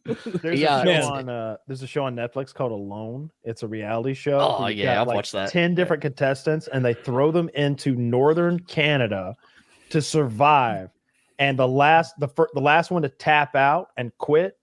There's a show on Netflix called Alone. It's a reality show. Oh yeah, I've watched that. 10 different contestants, and they throw them into northern Canada to survive. And the last one to tap out and quit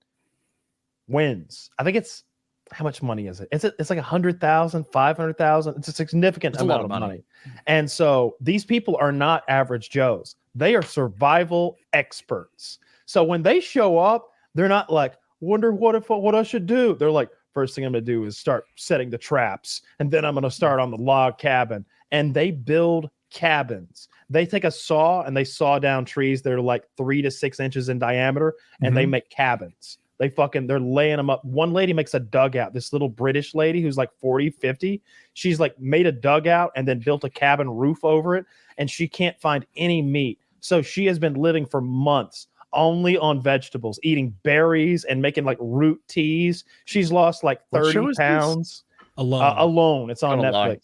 wins. I think it's how much money is it? It's like 100,000, 500,000. It's a significant amount of money. And so these people are not average Joes. They are survival experts. So when they show up, they're not like, wonder what I should do. They're like, first thing I'm going to do is start setting the traps, and then I'm going to start on the log cabin. And they build cabins. They take a saw and they saw down trees that are like 3 to 6 inches in diameter, and they make cabins. They're laying them up. One lady makes a dugout. This little British lady who's like 40, 50. She's like made a dugout and then built a cabin roof over it. And she can't find any meat. So she has been living for months only on vegetables, eating berries and making like root teas. She's lost like 30 pounds. Alone. It's on Netflix.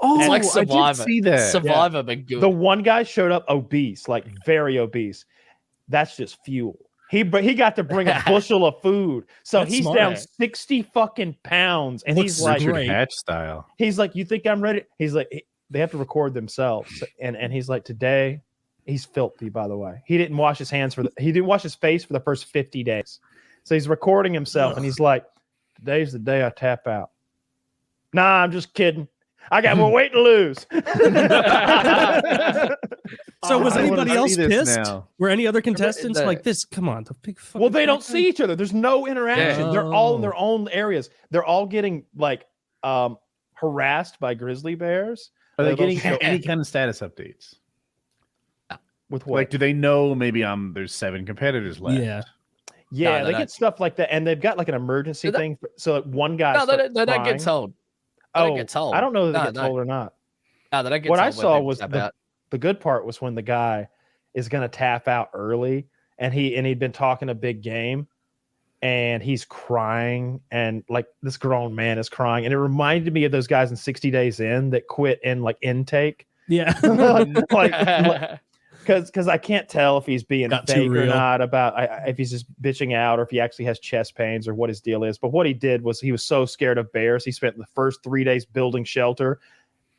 Oh, it's like Survivor. I did see that. Survivor, but good. The one guy showed up obese, like very obese. That's just fuel. He got to bring a bushel of food, so That's he's smart. down 60 fucking pounds, and Looks he's like, great. Hatch style. he's like, you think I'm ready? He's like, they have to record themselves, and he's like, today, he's filthy. By the way, he didn't wash his face for the first 50 days, so he's recording himself, and he's like, today's the day I tap out. Nah, I'm just kidding. I got more weight to lose. So was I wanna anybody see else this pissed? now. Were any other contestants like this? Come on, the big fucking Well, they don't thing. see each other. There's no interaction. Yeah. They're all in their own areas. They're all getting like harassed by grizzly bears. Are they They'll getting show- any kind of status updates? with what? Like, do they know maybe there's 7 competitors left? Yeah. Yeah, No, they no, get stuff like that, and they've got like an emergency Do they- thing. So like, one guy. No, they starts don't crying. get told. They Oh, don't get told. I don't know if they No, get told or not. No, they don't get What told I when saw people was tap the out. good part was when the guy is going to tap out early, and he'd been talking a big game, and he's crying, and like this grown man is crying, and it reminded me of those guys in 60 Days In that quit in like intake. Yeah. like because I can't tell if he's being Got too fake or real. not about if he's just bitching out or if he actually has chest pains or what his deal is. But what he did was he was so scared of bears, he spent the first 3 days building shelter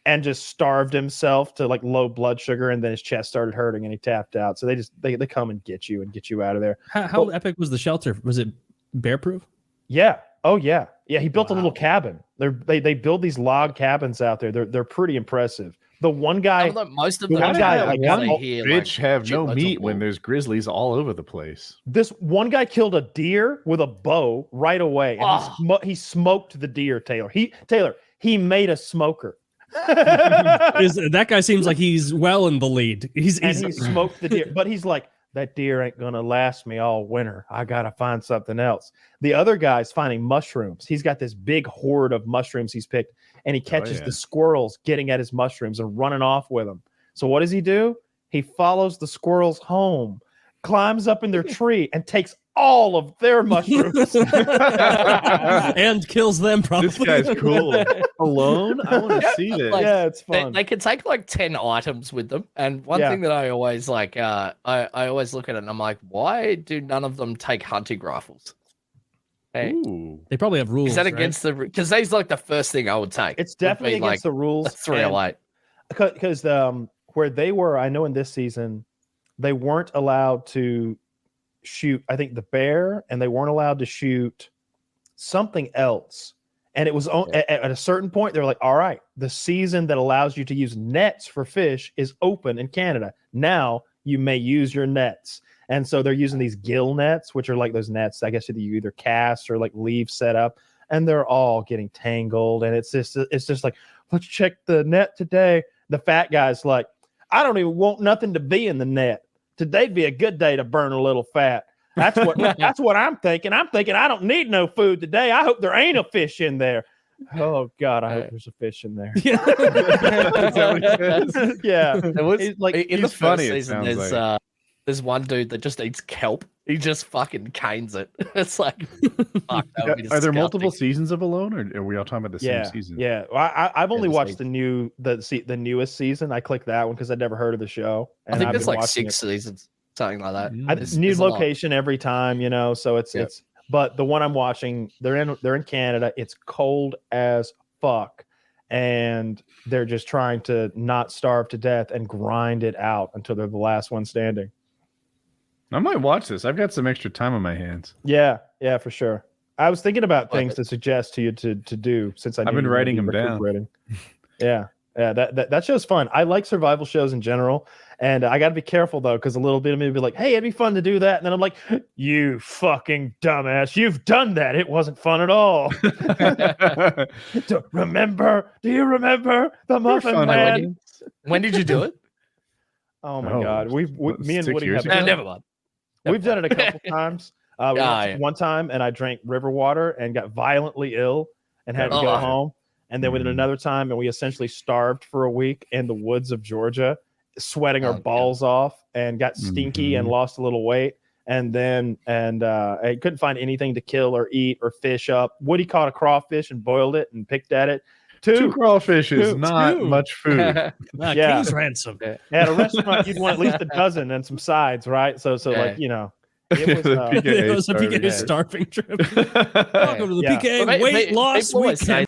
and just starved himself to like low blood sugar, and then his chest started hurting and he tapped out. So they come and get you out of there. How epic was the shelter? Was it bear proof? Yeah. Oh yeah. Yeah. He built a little cabin. They build these log cabins out there. They're pretty impressive. The one guy, Most of the them one guy, like, like, they hear, Bitch like, have no shitloads of meat when wolves. there's grizzlies all over the place. this one guy killed a deer with a bow right away, and he smoked the deer. He made a smoker. That guy seems like he's well in the lead. And he smoked the deer, but he's like, that deer ain't gonna last me all winter. I gotta find something else. The other guy's finding mushrooms. He's got this big hoard of mushrooms he's picked, and he catches the squirrels getting at his mushrooms and running off with them. So what does he do? He follows the squirrels home, climbs up in their tree, and takes all of their mushrooms. And kills them probably. This guy's cool. Alone? I want to see this. Like, Yeah, it's fun. They can take like 10 items with them, and one thing that I always like, I always look at it and I'm like, why do none of them take hunting rifles? Hey, Ooh. They probably have rules. is that right? against the? Because that's like the first thing I would take. It's definitely against the rules. 308. Because where they were, I know in this season, they weren't allowed to shoot, I think, the bear, and they weren't allowed to shoot something else. And it was at a certain point, they're like, all right, the season that allows you to use nets for fish is open in Canada. Now you may use your nets. And so they're using these gill nets, which are like those nets, I guess, that you either cast or like leave set up, and they're all getting tangled. And it's just like, let's check the net today. The fat guy's like, I don't even want nothing to be in the net. Today'd be a good day to burn a little fat. That's what I'm thinking. I'm thinking I don't need no food today. I hope there ain't a fish in there. Oh God, I hope there's a fish in there. Yeah. Is that what it is? Yeah. It was It's like, in the he's first funny, it season. sounds There's one dude that just eats kelp. He just fucking canes it. It's like, fuck, that would be Are there multiple disgusting. seasons of Alone, or are we all talking about the yeah, same season? yeah. Well, I've only the watched same. the newest season. I clicked that one because I'd never heard of the show. I And think I've there's been like watching 6 seasons, something like that. new It's a lot. location every time, so it's But the one I'm watching, they're in Canada. It's cold as fuck, and they're just trying to not starve to death and grind it out until they're the last one standing. I might watch this. I've got some extra time on my hands. Yeah, for sure. I was thinking about Love things it. to suggest to you to do since I've been writing them down. Yeah, that show's fun. I like survival shows in general, and I got to be careful though, because a little bit of me would be like, "Hey, it'd be fun to do that," and then I'm like, "You fucking dumbass! You've done that. It wasn't fun at all." Do you remember the Muffin fun, Man? When did you do it? Oh my Oh, God, me and 6 Woody years have ago? done, Never mind. we've done it a couple times. We went Yeah. one time, and I drank river water and got violently ill and had to go Oh. home. And then we did another time, and we essentially starved for a week in the woods of Georgia, sweating our Oh, balls off, and got stinky and lost a little weight. And I couldn't find anything to kill or eat or fish up. Woody caught a crawfish and boiled it and picked at it. Two crawfish is Two. not Two. much food. Yeah. King's ransom. At a restaurant, you'd want at least a dozen and some sides, right? So Yeah. like, you know, it was, The uh, PKA It was a PKA starving. starving trip. Yeah. Welcome to the Yeah. PKA Well, weight loss people always say weekend.